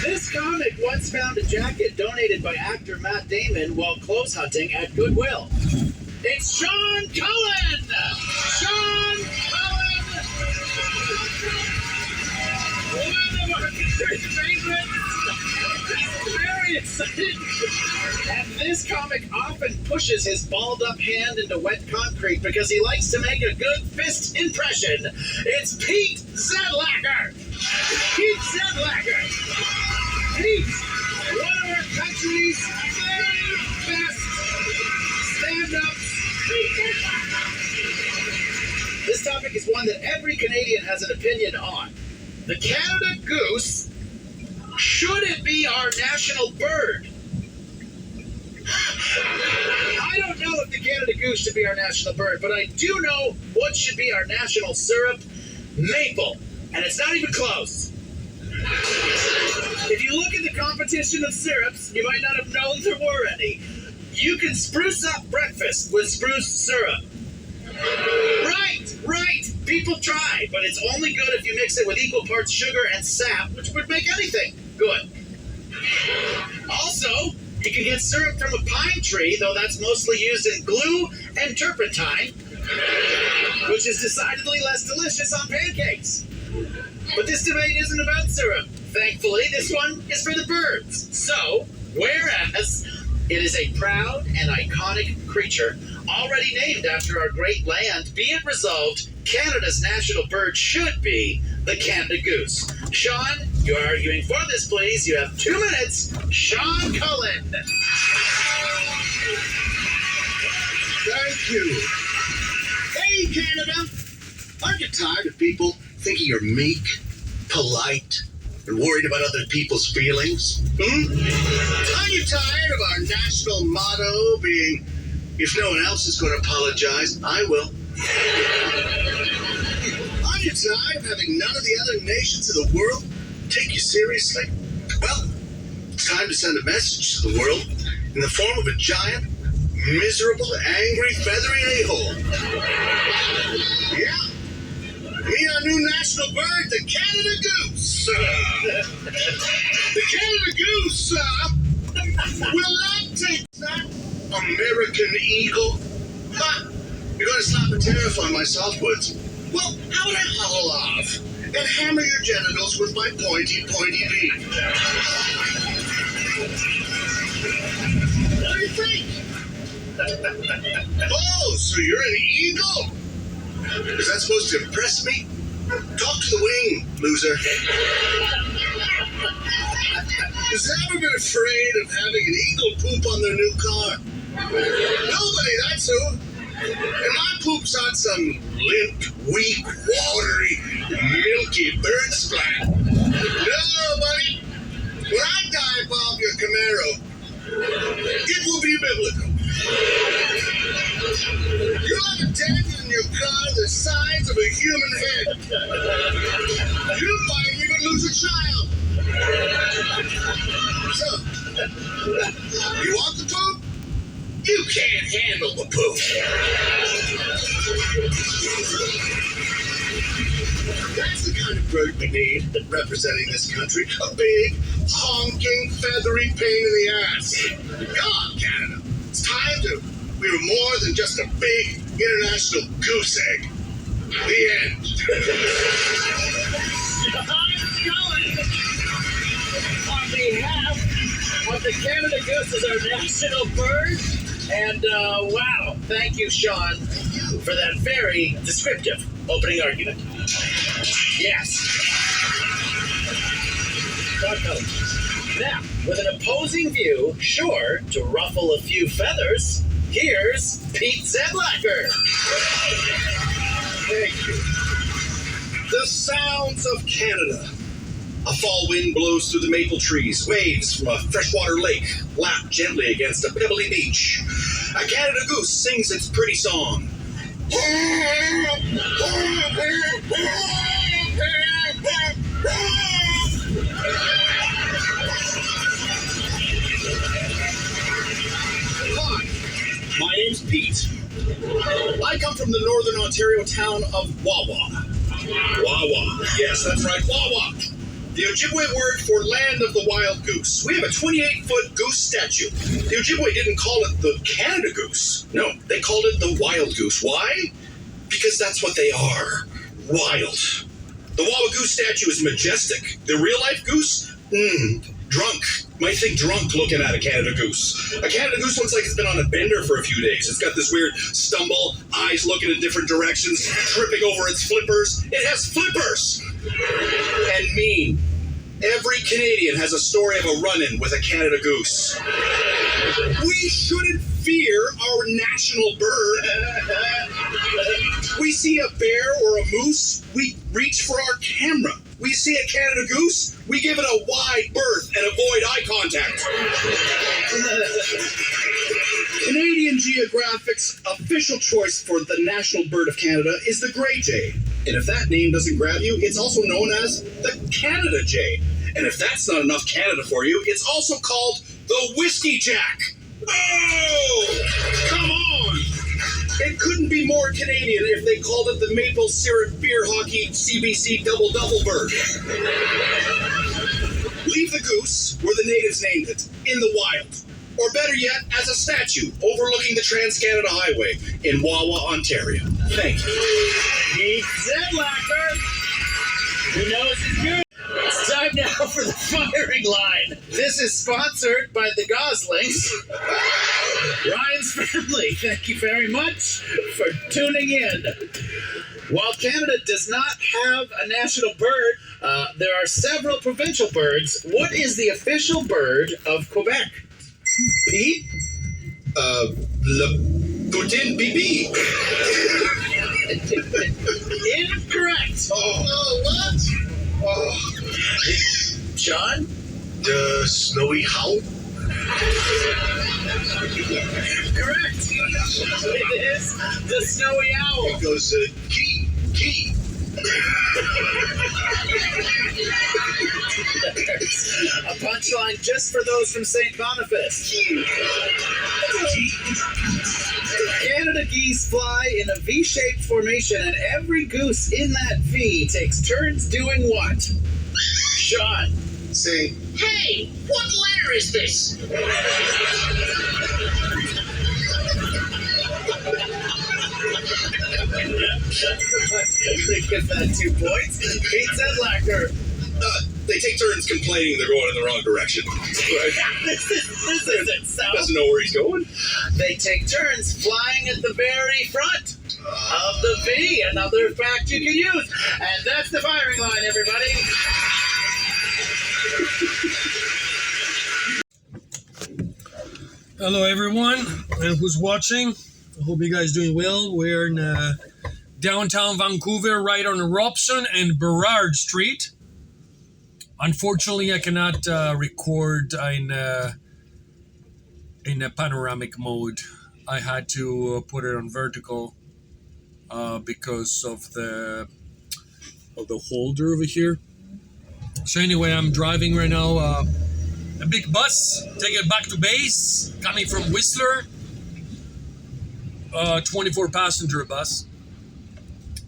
This comic once found a jacket donated by actor Matt Damon while clothes hunting at Goodwill. It's Sean Cullen! Sean Cullen! One of our favorites! Very excited! And this comic often pushes his balled-up hand into wet concrete because he likes to make a good fist impression. It's Pete Zedlacker! Pete Zedlacker! Pete, one of our country's very best stand-ups. This topic is one that every Canadian has an opinion on. The Canada goose, should it be our national bird? I don't know if the Canada goose should be our national bird, but I do know what should be our national syrup: maple. And it's not even close. If you look at the competition of syrups, you might not have known there were any. You can spruce up breakfast with spruce syrup. Right. People try, but it's only good if you mix it with equal parts sugar and sap, which would make anything good. Also, you can get syrup from a pine tree, though that's mostly used in glue and turpentine, which is decidedly less delicious on pancakes. But this debate isn't about syrup. Thankfully, this one is for the birds. So, whereas it is a proud and iconic creature already named after our great land, be it resolved, Canada's national bird should be the Canada goose. Sean, you're arguing for this, please. You have 2 minutes. Sean Cullen. Thank you. Hey, Canada. Aren't you tired of people thinking you're meek, polite, and worried about other people's feelings? Are you tired of our national motto being, if no one else is going to apologize, I will? Are you tired of having none of the other nations of the world take you seriously? Well, it's time to send a message to the world in the form of a giant, miserable, angry, feathery a-hole. Yeah. Me, our new national bird, the Canada goose. The Canada goose will not take that American eagle. You're going to slap a tariff on my softwoods. Well, how would I haul off and hammer your genitals with my pointy beak? What do you think? Oh, so you're an eagle? Is that supposed to impress me? Talk to the wing, loser. Who's ever been afraid of having an eagle poop on their new car? Nobody, that's who. And my poop's not some limp, weak, watery, milky bird splat. No, buddy. When I dive bomb your Camaro, it will be biblical. You'll have a dent in your car the size of a human head. You might even lose a child. So, you want the poop? You can't handle the poop. That's the kind of bird we need representing this country. A big, honking, feathery pain in the ass. Come on, Canada. It's time to. We were more than just a big international goose egg. The end. On behalf of the Canada goose as our national bird, and wow, thank you, Sean, for that very descriptive opening argument. Yes. Now, with an opposing view, sure to ruffle a few feathers, here's Pete Zedlacker. Thank you. The sounds of Canada. A fall wind blows through the maple trees. Waves from a freshwater lake lap gently against a pebbly beach. A Canada goose sings its pretty song. Hi, my name's Pete. I come from the northern Ontario town of Wawa. Wawa. Yes, that's right, Wawa. The Ojibwe word for land of the wild goose. We have a 28-foot goose statue. The Ojibwe didn't call it the Canada goose. No, they called it the wild goose. Why? Because that's what they are. Wild. The Wawa Goose statue is majestic. The real-life goose? Drunk. Might think drunk looking at a Canada goose. A Canada goose looks like it's been on a bender for a few days. It's got this weird stumble, eyes looking in different directions, tripping over its flippers. It has flippers! And mean. Every Canadian has a story of a run-in with a Canada goose. We shouldn't fear our national bird. We see a bear or a moose, we reach for our camera. We see a Canada goose, we give it a wide berth and avoid eye contact. Canadian Geographic's official choice for the national bird of Canada is the Grey Jay. And if that name doesn't grab you, it's also known as the Canada Jay. And if that's not enough Canada for you, it's also called the Whiskey Jack. Oh, come on! It couldn't be more Canadian if they called it the Maple Syrup Beer Hockey CBC Double Bird. Leave the goose where the natives named it, in the wild. Or better yet, as a statue overlooking the Trans-Canada Highway in Wawa, Ontario. Thank you. Keith Zedlacker, who knows his good. It's time now for the firing line. This is sponsored by the Goslings. Ryan's family, thank you very much for tuning in. While Canada does not have a national bird, there are several provincial birds. What is the official bird of Quebec? Pete? Le Poutine Bibi. Incorrect. Oh, what? Oh. Sean? The Snowy Owl? Correct. It is the snowy owl. It goes, key. A punchline just for those from St. Boniface. Canada geese fly in a V-shaped formation, and every goose in that V takes turns doing what? Sean. Saying, Hey, what letter is this? Give that 2 points. Pete Zedlacker. they take turns complaining they're going in the wrong direction. Right? This isn't so. Doesn't know where he's going. They take turns flying at the very front of the V. Another fact you can use. And that's the firing line, everybody. Hello everyone, and who's watching. I hope you guys doing well. We're in downtown Vancouver, right on Robson and Burrard Street. Unfortunately, I cannot record in a panoramic mode. I had to put it on vertical because of the holder over here. So anyway, I'm driving right now. A big bus, take it back to base, coming from Whistler. 24 passenger bus,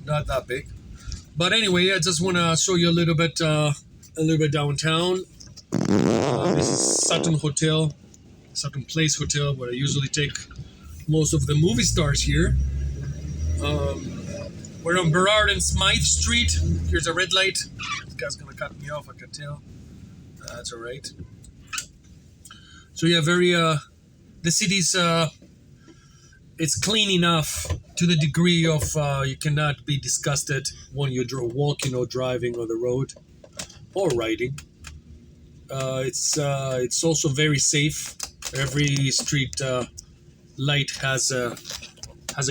not that big. But anyway, I just want to show you a little bit downtown. This is Sutton Place Hotel, where I usually take most of the movie stars here. We're on Burrard and Smythe Street. Here's a red light. This guy's gonna cut me off, I can tell. That's all right. So yeah, the city's, it's clean enough to the degree of you cannot be disgusted when you're walking or driving on the road or riding. It's also very safe. Every street light has a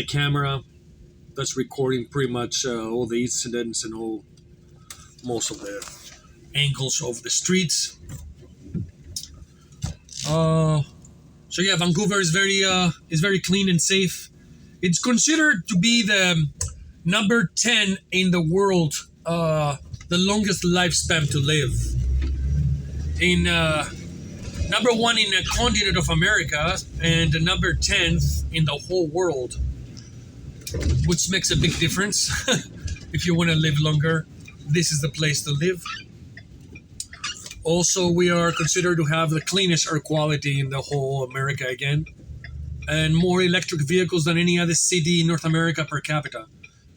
camera that's recording pretty much all the incidents and most of the angles of the streets. So yeah, Vancouver is very clean and safe. It's considered to be the number 10 in the world, the longest lifespan to live. In number 1 in the continent of America, and the number 10th in the whole world, which makes a big difference. If you want to live longer, this is the place to live. Also, we are considered to have the cleanest air quality in the whole America again, and more electric vehicles than any other city in North America per capita.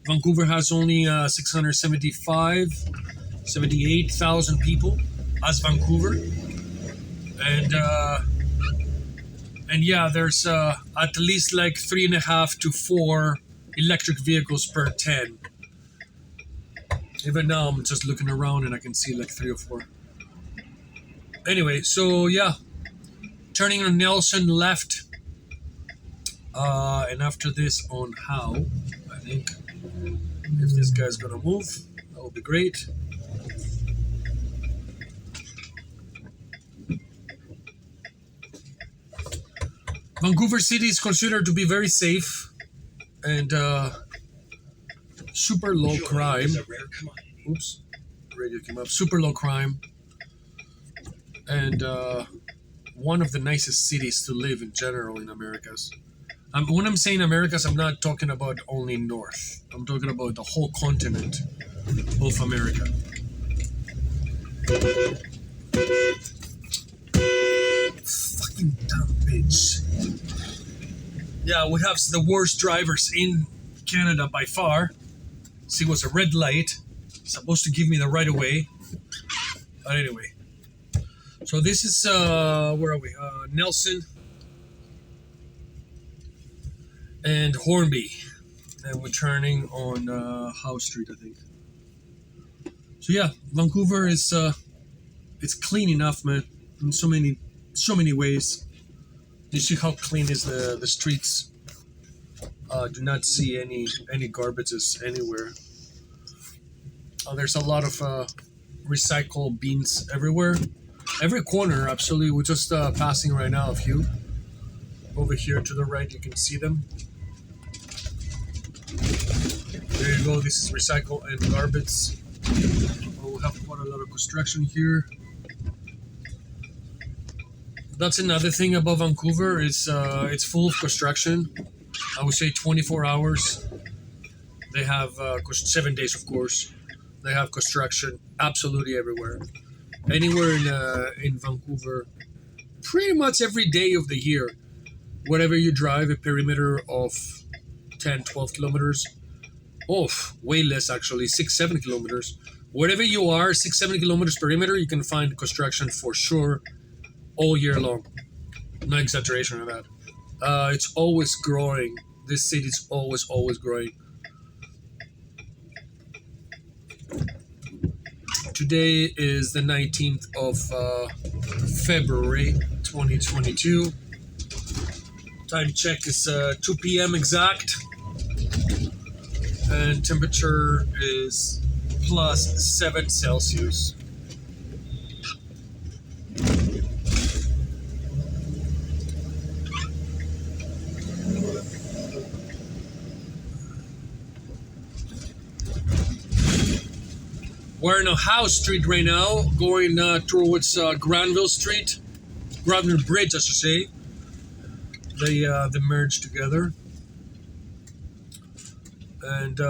Vancouver has only 78,000 people as Vancouver, and yeah, there's at least like 3.5 to 4 electric vehicles per 10. Even now, I'm just looking around and I can see like 3 or 4. Anyway, so yeah, turning on Nelson left, and after this on Howe, I think. If this guy's gonna move, that would be great. Vancouver City is considered to be very safe and super low crime. Oops, radio came up. Super low crime and one of the nicest cities to live in general in Americas. When I'm saying Americas, I'm not talking about only North. I'm talking about the whole continent of America. Fucking dumb bitch. Yeah, we have the worst drivers in Canada by far. See, it was a red light. It's supposed to give me the right of way. But anyway. So this is, where are we? Nelson and Hornby. And we're turning on Howe Street, I think. So yeah, Vancouver is, it's clean enough, man. In so many ways. You see how clean is the streets. Do not see any garbages anywhere. There's a lot of recycle bins everywhere. Every corner, absolutely. We're just passing right now a few. Over here to the right, you can see them. There you go. This is recycle and garbage. We have quite a lot of construction here. That's another thing about Vancouver. It's full of construction. I would say 24 hours. They have 7 days, of course. They have construction absolutely everywhere. Anywhere in Vancouver, pretty much every day of the year. Wherever you drive, a perimeter of 10, 12 kilometers. Oh, way less actually, 6, 7 kilometers. Wherever you are, 6, 7 kilometers perimeter, you can find construction for sure all year long. No exaggeration on that. It's always growing. This city is always growing. Today is the 19th of February 2022. Time check is 2 p.m. exact. And temperature is +7 Celsius. We're in a Howe Street right now, going towards Granville Street. Granville Bridge, I should say. They merge together. And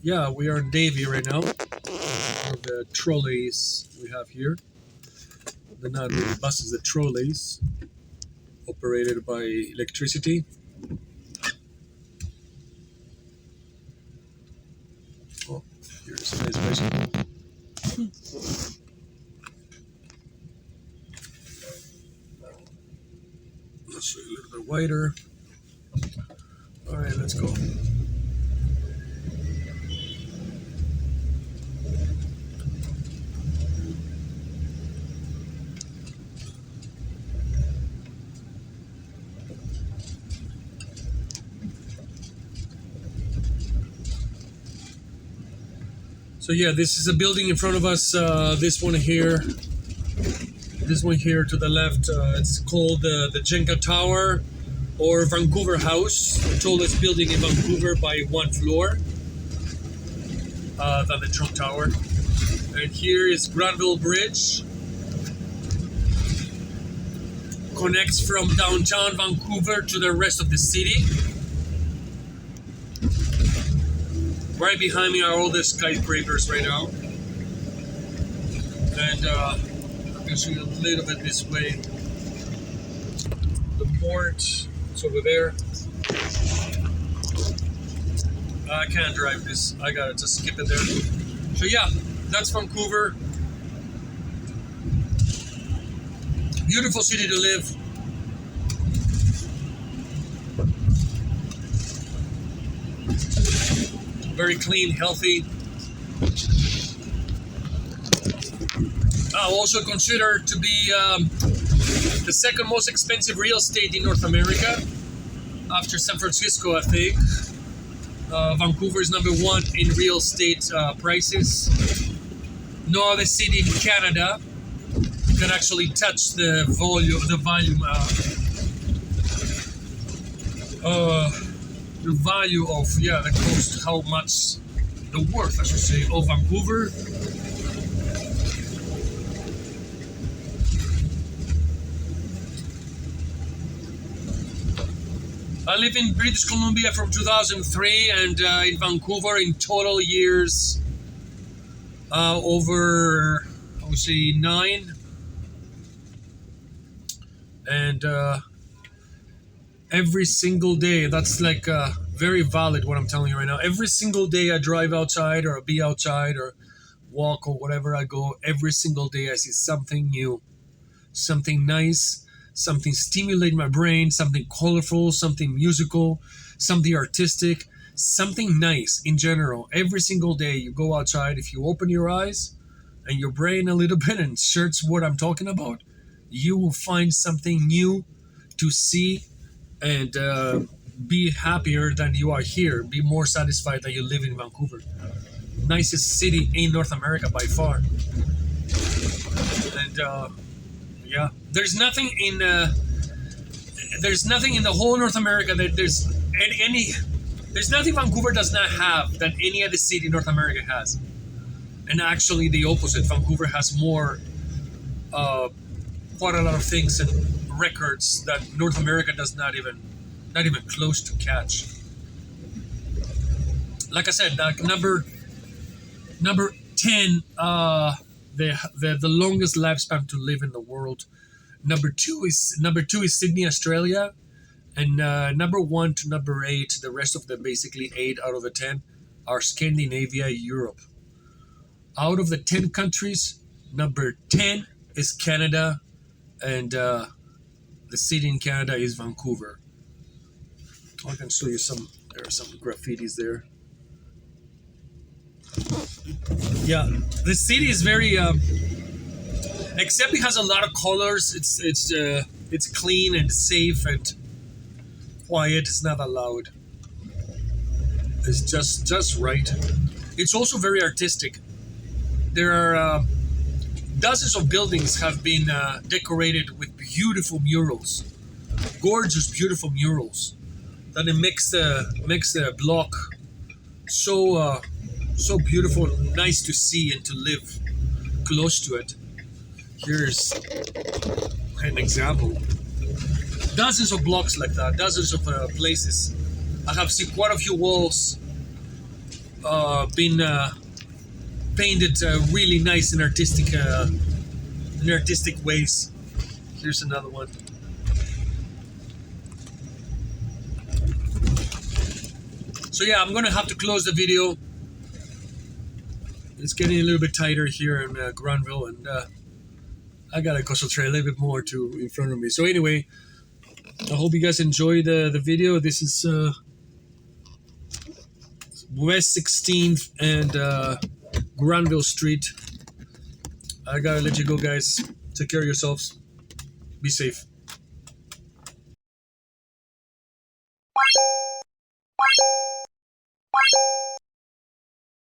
yeah, we are in Davie right now. One of the trolleys we have here. They're not really buses, they're trolleys. Operated by electricity. Oh, here's a nice bicycle. Let's show you a little bit wider. All right, let's go. So yeah, this is a building in front of us. This one here to the left, it's called the Jenga Tower or Vancouver House, the tallest building in Vancouver by 1 floor than the Trump Tower. And here is Granville Bridge. Connects from downtown Vancouver to the rest of the city. Right behind me are all the skyscrapers right now. And can show you a little bit this way. The port, it's over there. I can't drive this. I gotta just skip it there. So yeah, that's Vancouver. Beautiful city to live. Very clean, healthy. Also considered to be the second most expensive real estate in North America, after San Francisco, I think. Vancouver is number one in real estate prices. No other city in Canada can actually touch the volume, the value of the cost, how much the worth, I should say, of Vancouver. I live in British Columbia from 2003, and in Vancouver in total years over, I would say, 9. And every single day, that's like very valid what I'm telling you right now. Every single day I drive outside or be outside or walk or whatever I go, every single day I see something new, something nice, something stimulating my brain, something colorful, something musical, something artistic, something nice in general. Every single day you go outside, if you open your eyes and your brain a little bit and search what I'm talking about, you will find something new to see and be happier than you are here. Be more satisfied that you live in Vancouver. Nicest city in North America by far. And yeah, there's nothing in the whole North America that there's nothing Vancouver does not have that any other city in North America has. And actually the opposite. Vancouver has more, quite a lot of things and records that North America does not even close to catch. Like I said, number 10, the longest lifespan to live in the world. Number two is Sydney, Australia, and number 1 to number 8, the rest of them, basically 8 out of the 10, are Scandinavia, Europe. Out of the 10 countries, number 10 is Canada, and the city in Canada is Vancouver. I can show you there are some graffitis there. Yeah, the city is very, except it has a lot of colors. It's clean and safe and quiet. It's not that loud. It's just right. It's also very artistic. There are dozens of buildings have been decorated with beautiful murals, gorgeous, beautiful murals. That it makes the block so beautiful, nice to see and to live close to it. Here's an example. Dozens of blocks like that, dozens of places. I have seen quite a few walls been painted really nice and artistic ways. Here's another one. So yeah, I'm gonna have to close the video. It's getting a little bit tighter here in Granville, and I gotta concentrate a little bit more in front of me. So anyway, I hope you guys enjoy the video. This is West 16th and Granville Street. I gotta let you go, guys. Take care of yourselves. Be safe.